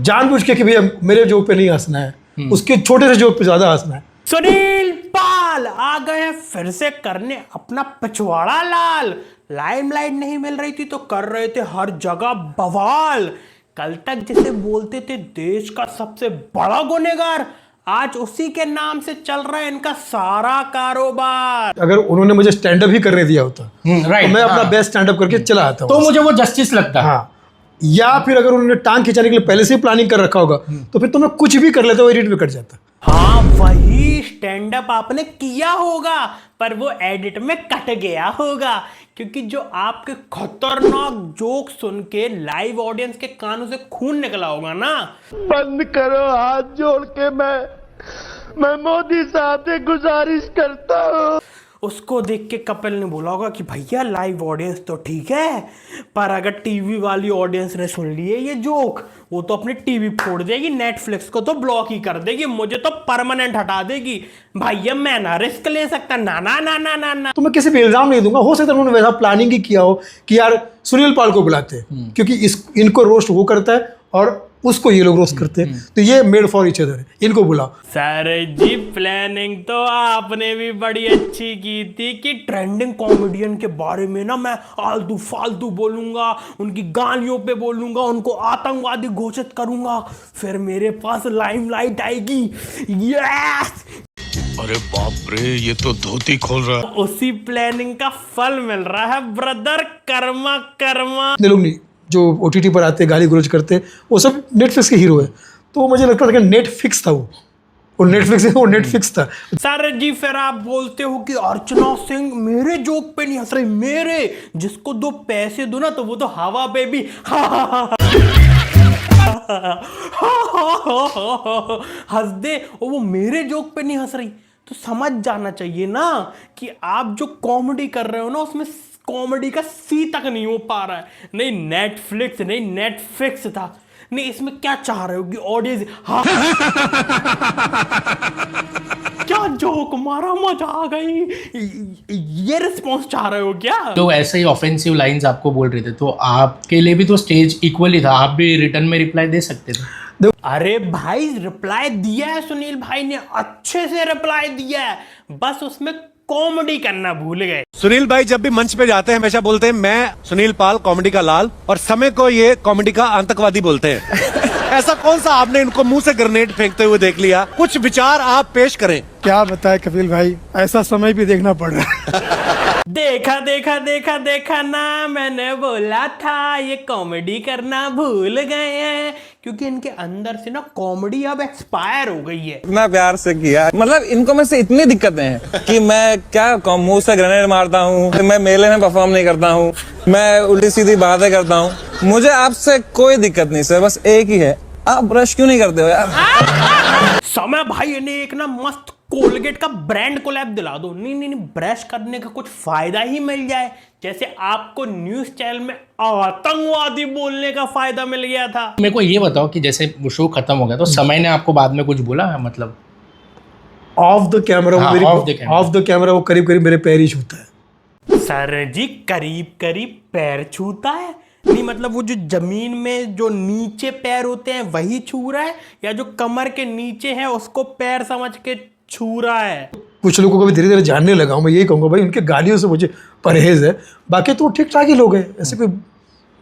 जानबूझ के कि भैया मेरे जोक पे नहीं हंसना है, उसके छोटे से जोक पे ज्यादा हंसना है। सुनील पाल आ गए हैं फिर से करने अपना पिछवाड़ा लाल। लाइमलाइट नहीं मिल रही थी तो कर रहे थे हर जगह बवाल। कल तक जिसे बोलते थे देश का सबसे बड़ा गुनहगार, आज उसी के नाम से चल रहा है इनका सारा कारोबार। अगर उन्होंने मुझे स्टैंड अप ही करने दिया होता राइट, तो मैं अपना बेस्ट स्टैंड अप करके चला आता तो मुझे वो जस्टिस लगता है। हाँ, या फिर अगर उन्होंने टांग खिंचाने के लिए पहले से ही प्लानिंग कर रखा होगा तो फिर तो मैं कुछ भी कर लेता, वो एडिट में कट जाता। हाँ वही स्टैंड अप आपने किया होगा पर वो एडिट में कट गया होगा, क्योंकि जो आपके खतरनाक जोक सुन के लाइव ऑडियंस के कानों से खून निकला होगा ना। बंद करो, हाथ जोड़ के मैं मोदी साहब से गुजारिश करता हूँ। उसको देख के कपिल ने बोला होगा कि भैया लाइव ऑडियंस तो ठीक है, पर अगर टीवी वाली ऑडियंस ने सुन लिए ये जोक, वो तो अपनी टीवी फोड़ देगी, नेटफ्लिक्स को तो ब्लॉक ही कर देगी, मुझे तो परमानेंट हटा देगी। भैया मैं ना रिस्क ले सकता, ना ना ना ना ना ना। तो मैं किसी पे इल्जाम नहीं दूंगा, हो सकता है उन्होंने वैसा प्लानिंग ही किया हो कि यार सुनील पाल को बुलाते हैं क्योंकि इनको रोस्ट वो करता है और उसको ये लोग रोस्ट करते हैं, तो ये मेड फॉर ईच अदर है, इनको बुलाओ। सर जी प्लानिंग तो आपने भी बड़ी अच्छी की थी कि ट्रेंडिंग कॉमेडियन के बारे में ना मैं आलतू फालतू बोलूंगा, उनकी गालियों पे बोलूंगा, उनको आतंकवादी घोषित करूंगा, फिर मेरे पास लाइमलाइट आएगी। यस, अरे बाप रे, ये तो धोती खोल रहा है। उसी प्लानिंग का फल मिल रहा है ब्रदर, कर्मा कर्मा। इतने लोग नहीं जो OTT पर आते गाली गलौज करते, वो सब नेटफ्लिक्स के हीरो है, तो मुझे लगता था कि नेटफ्लिक्स था वो नेटफ्लिक्स है, वो नेटफ्लिक्स था। सर जी फिर आप बोलते हो कि अर्चना सिंह मेरे जोक पे नहीं हंस रही, मेरे जिसको दो पैसे दो ना तो वो तो हवा पे भी हंस दे, और वो मेरे जोक पे नहीं हंस रही। तो समझ जाना चाहिए ना कि आप जो कॉमेडी कर रहे हो ना उसमें कॉमेडी का सी तक नहीं हो पा रहा है। नहीं नेटफ्लिक्स नहीं नेटफ्लिक्स था, नहीं इसमें क्या चाह रहे हो कि ऑडियंस क्या जोक मारा, मजा आ गई, ये रिस्पॉन्स चाह रहे हो क्या? तो ऐसे ही ऑफेंसिव लाइंस आपको बोल रहे थे तो आपके लिए भी तो स्टेज इक्वल ही था, आप भी रिटर्न में रिप्लाई दे सकते थे। अरे भाई रिप्लाई दिया है, सुनील भाई ने अच्छे से रिप्लाई दिया है, बस उसमें कॉमेडी करना भूल गए। सुनील भाई जब भी मंच पे जाते हैं हमेशा बोलते हैं मैं सुनील पाल कॉमेडी का लाल, और समय को ये कॉमेडी का आतंकवादी बोलते हैं। ऐसा कौन सा आपने इनको मुंह से ग्रेनेड फेंकते हुए देख लिया? कुछ विचार आप पेश करें। क्या बताए कपिल भाई, ऐसा समय भी देखना पड़ रहा है। देखा देखा देखा देखा ना, मैंने बोला था ये कॉमेडी करना भूल गए हैं, क्योंकि इनके अंदर से ना कॉमेडी अब एक्सपायर हो गई है। इतना प्यार से किया, मतलब इनको में से इतनी दिक्कतें हैं कि मैं क्या मुंह से ग्रेनेड मारता हूँ, मैं मेले में परफॉर्म नहीं करता हूँ, मैं उल्टी सीधी बातें करता हूँ, मुझे आपसे कोई दिक्कत नहीं सर, बस एक ही है, आप ब्रश क्यों नहीं करते हो यार? समय भाई इन्हें एक ना मस्त कोलगेट का ब्रांड कोलैब दिला दो। नहीं नहीं नहीं, ब्रश करने का कुछ फायदा ही मिल जाए, जैसे आपको न्यूज चैनल में आतंकवादी बोलने का फायदा मिल गया था। मेरे को ये बताओ कि जैसे वो शो खत्म हो गया तो समय ने आपको बाद में कुछ बोला, मतलब of the camera off the camera वो करीब करीब मेरे पैर ही छूता है। सर जी करीब करीब पैर छूता है? नहीं मतलब वो जो जमीन में जो नीचे पैर होते हैं वही छू रहा है, या जो कमर के नीचे है उसको पैर समझ के छू रहा है? कुछ लोगों को भी धीरे धीरे जानने लगा हूँ, मैं यही कहूँगा भाई उनके गालियों से मुझे परहेज है, बाकी तो ठीक ठाक ही लोग हैं, ऐसे कोई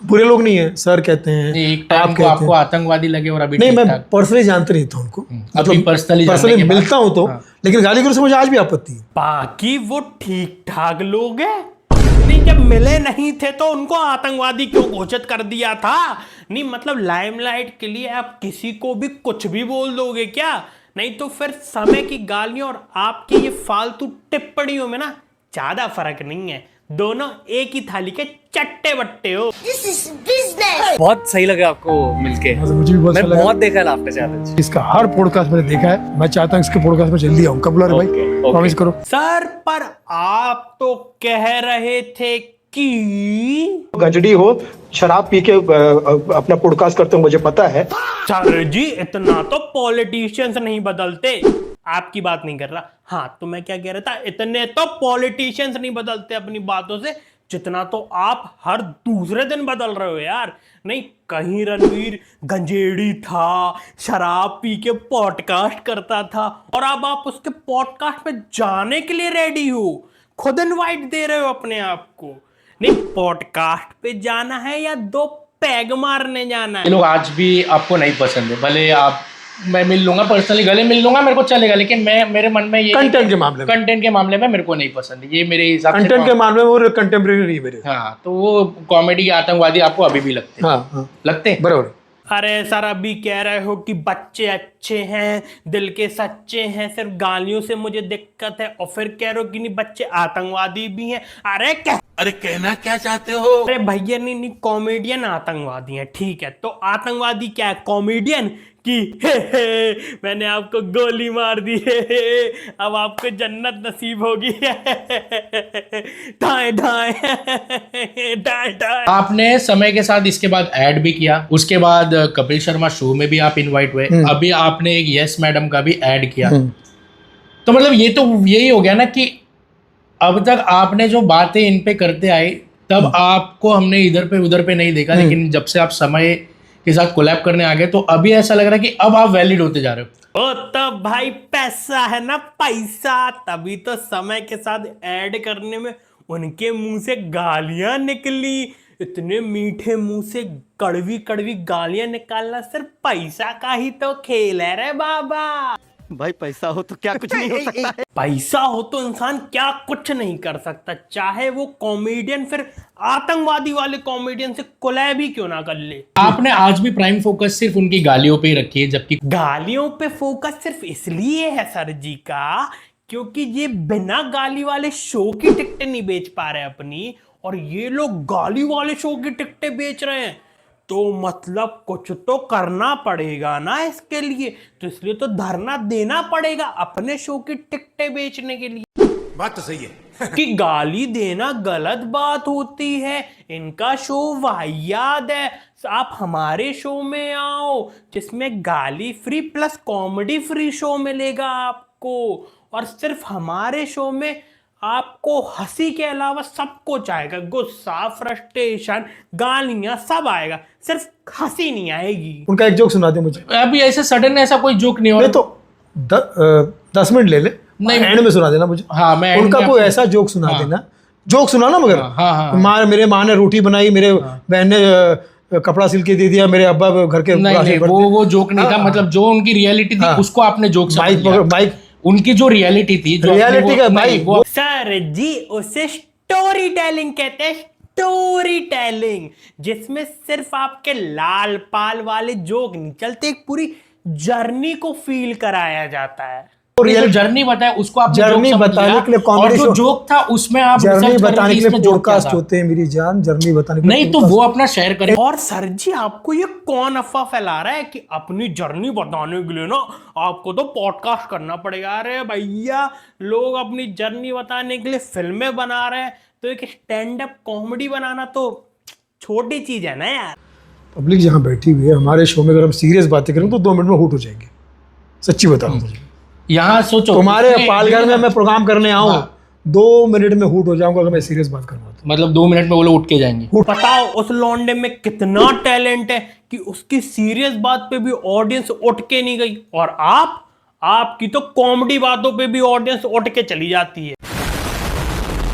बुरे लोग नहीं है। सर कहते हैं, एक टाइम को आपको आतंकवादी लगे और अभी नहीं, मैं पर्सनली जानते नहीं था उनको, मतलब पर्सनली मिलता हूँ तो, लेकिन गाली गलौज से मुझे आज भी आपत्ति है। बाकी वो ठीक ठाक लोग हैं, नहीं जब मिले नहीं थे तो उनको आतंकवादी क्यों घोषित कर दिया था? नहीं मतलब लाइमलाइट के लिए आप किसी को भी कुछ भी बोल दोगे क्या? नहीं तो फिर समय की गालियों और आपकी ये फालतू टिप्पणियों में ना ज्यादा फर्क नहीं है, दोनों एक ही थाली के चट्टे बट्टे हो। बहुत सही लगा आपको मिलके, मुझे भी मैं बहुत देखा लाफ्टर चैलेंज, इसका हर पॉडकास्ट मैंने देखा है, मैं चाहता हूँ इसके पॉडकास्ट में जल्दी आऊँ। कब बुला रहे भाई, प्रॉमिस करो। सर पर आप तो कह रहे थे कि गजडी हो, शराब पी के अपना पॉडकास्ट करते हो, मुझे पता है। सर जी इतना तो पॉलिटिशियंस नहीं बदलते, आपकी बात नहीं कर रहा। हाँ तो मैं क्या कह रहा था, इतने तो पॉलिटिशियंस नहीं बदलते अपनी बातों से जितना तो आप हर दूसरे दिन बदल रहे हो यार। नहीं, कहीं रणवीर गंजेड़ी था, शराब पी के पॉडकास्ट करता था, और अब आप उसके पॉडकास्ट में जाने के लिए रेडी हो, खुद इनवाइट दे रहे हो अपने आप को। नहीं, पॉडकास्ट पे जाना है या 2 पैग मारने जाना ये है? लोग आज भी आपको नहीं पसंद है, भले आप, मैं मिल लूंगा पर्सनली, गले मिल लूंगा, मेरे को चलेगा, लेकिन मैं, मेरे मन में ये कंटेंट के मामले में, कंटेंट के मामले में मेरे को नहीं पसंद है ये, मेरे हिसाब से। कंटेंट के मामले में वो कंटेम्प्रेरी नहीं मेरे। हाँ, तो वो कॉमेडी के आतंकवादी आपको अभी भी लगते हैं। हाँ, लगते हैं बराबर। अरे सर, अभी कह रहे हो कि बच्चे अच्छे हैं, दिल के सच्चे हैं, सिर्फ गालियों से मुझे दिक्कत है, और फिर कह रहे हो कि नहीं बच्चे आतंकवादी भी हैं। अरे कहना क्या चाहते हो? अरे भैया, नहीं, कॉमेडियन आतंकवादी हैं, ठीक है, तो आतंकवादी क्या है? कॉमेडियन कि हे, मैंने आपको गोली मार दी है, अब आपको जन्नत नसीब होगी, ढाए ढाए ढाए ढाए। आपने समय के साथ इसके बाद ऐड भी किया, उसके बाद कपिल शर्मा शो में भी आप इनवाइट हुए, अभी आपने एक यस मैडम का भी ऐड किया। तो मतलब ये तो यही हो गया ना कि अब तक आपने जो बातें इन पे करते आए, तब आपको हमने इधर पे उधर पे नहीं देखा, लेकिन जब से आप समय के साथ कोलैब करने आ गए, तो अभी ऐसा लग रहा है कि अब आप वैलिड होते जा रहे हो। ओ तो भाई, पैसा है ना, पैसा, तभी तो समय के साथ ऐड करने में उनके मुंह से गालियां निकली। इतने मीठे मुंह से कड़वी कड़वी गालियां निकालना सिर्फ पैसा का ही तो खेल है रे बाबा। भाई पैसा हो तो क्या कुछ नहीं हो सकता है। पैसा हो तो इंसान क्या कुछ नहीं कर सकता, चाहे वो कॉमेडियन फिर आतंकवादी वाले कॉमेडियन से कोलैब ही क्यों ना कर ले। आपने आज भी प्राइम फोकस सिर्फ उनकी गालियों पे ही रखी है, जबकि गालियों पे फोकस सिर्फ इसलिए है सर जी का, क्योंकि ये बिना गाली वाले शो की टिकटें नहीं बेच पा रहे अपनी, और ये लोग गाली वाले शो की टिकटें बेच रहे हैं, तो मतलब कुछ तो करना पड़ेगा ना इसके लिए, तो इसलिए तो धरना देना पड़ेगा अपने शो की टिकटें बेचने के लिए। बात तो सही है कि गाली देना गलत बात होती है, इनका शो वाहियात है, आप हमारे शो में आओ जिसमें गाली free plus comedy free show मिलेगा आपको, और सिर्फ हमारे शो में आपको हंसी के अलावा सब कुछ आएगा, गुस्सा, फ्रस्ट्रेशन, गालियां सब आएगा, सिर्फ हंसी नहीं आएगी। उनका एक जोक सुना दे मुझे। अभी ऐसे सडन ऐसा कोई जोक नहीं हो नहीं तो 10 मिनट ले ले, नहीं, एंड में सुना देना मुझे। हाँ, मैं उनका कोई ऐसा जोक सुना देना, जोक सुना ना, मगर मेरे माँ ने रोटी बनाई, मेरे बहन ने कपड़ा सिल के दे दिया, मेरे अब्बा घर के नहीं, वो जोक नहीं था, मतलब जो उनकी रियलिटी थी उसको आपने जोक समझ लिया। माइक उनकी जो रियलिटी थी, जो रियलिटी का भाई वो सर जी उसे स्टोरी टेलिंग कहते हैं, स्टोरी टेलिंग, जिसमें सिर्फ आपके लाल पाल वाले जोक नहीं चलते, एक पूरी जर्नी को फील कराया जाता है। जर्नी बताए उसको आप जर्नी बताने के लिए और जो जोक था उसमें आप जर्नी बताने के लिए पॉडकास्ट होते हैं मेरी जान, जर्नी बताने के लिए नहीं, तो वो अपना शेयर करें। और सर जी, आपको ये कौन अफवाह फैला रहा है कि अपनी जर्नी बताने के लिए ना आपको तो पॉडकास्ट करना पड़ेगा? अरे भैया, लोग अपनी जर्नी बताने के लिए फिल्में बना रहे हैं, तो एक स्टैंड अप कॉमेडी बनाना तो छोटी चीज है ना यार। पब्लिक जहाँ बैठी हुई है हमारे शो में, अगर हम सीरियस बातें करें तो 2 मिनट में हुट हो जाएंगे, सच्ची बताऊं मुझे। यहाँ सोचो, तुम्हारे पालघर में मैं प्रोग्राम करने आऊँ, 2 मिनट में हुट हो जाऊंगा अगर मैं सीरियस बात करूंगा तो। मतलब 2 मिनट में वो लोग उठ के जाएंगे। बताओ उस लौंडे में कितना टैलेंट है कि उसकी सीरियस बात पे भी ऑडियंस उठ के नहीं गई, और आपकी तो कॉमेडी बातों पे भी ऑडियंस उठ के चली जाती है।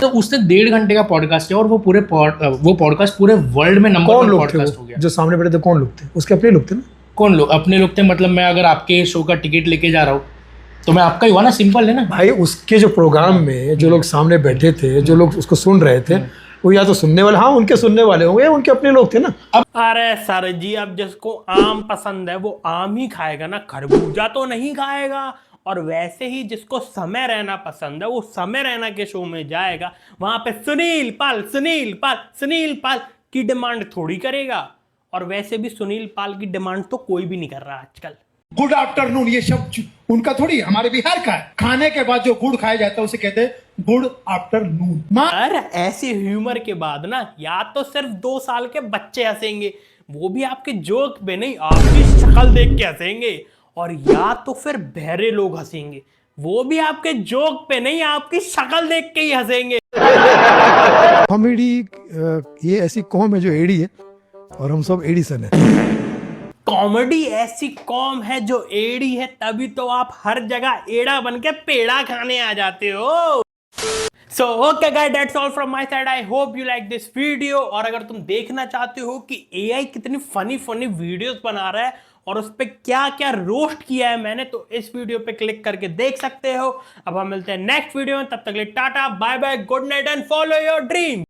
तो उसने 1.5 घंटे का पॉडकास्ट किया, और वो पॉडकास्ट पूरे वर्ल्ड में नंबर 1 पॉडकास्ट हो गया। जो सामने बैठे थे कौन लोग थे? उसके अपने लोग थे ना। कौन लोग? अपने लोग थे, मतलब मैं अगर आपके शो का टिकट लेके जा रहा हूँ तो मैं आपका ही हुआ ना, सिंपल है ना भाई। उसके जो प्रोग्राम में जो लोग सामने बैठे थे, जो लोग उसको सुन रहे थे, वो या तो सुनने वाले, हाँ उनके सुनने वाले होंगे, उनके अपने लोग थे ना। अरे सर जी, अब जिसको आम पसंद है वो आम ही खाएगा ना, खरबूजा तो नहीं खाएगा। और वैसे ही जिसको समय रहना पसंद है वो समय रहना के शो में जाएगा, वहां पे सुनील पाल की डिमांड थोड़ी करेगा। और वैसे भी सुनील पाल की डिमांड तो कोई भी नहीं कर रहा आजकल। गुड आफ्टरनून ये शब्द उनका थोड़ी, हमारे बिहार का है। खाने के बाद जो गुड़ खाया जाता है उसे कहते हैं गुड आफ्टरनून। अरे ऐसे ह्यूमर के बाद ना, या तो सिर्फ 2 साल के बच्चे हंसेंगे, वो भी आपके जोक पे नहीं, आपकी शक्ल देख के हंसेंगे, और या तो फिर बहरे लोग हंसेंगे, वो भी आपके जोक पे नहीं, आपकी शक्ल देख के ही हंसेंगे। कॉमेडी ये ऐसी कौम है जो एडी है और हम सब एडिसन है। कॉमेडी ऐसी कॉम है जो एड़ी है, तभी तो आप हर जगह एड़ा बन के पेड़ा खाने आ जाते हो। So okay guys, that's all from my side. I hope you like this video. और अगर तुम देखना चाहते हो कि AI कितनी फनी वीडियोस बना रहा है और उस पर क्या क्या रोस्ट किया है मैंने, तो इस वीडियो पे क्लिक करके देख सकते हो। अब हम मिलते हैं नेक्स्ट वीडियो में, तब तक के लिए ta-ta bye bye, good night and follow your dream.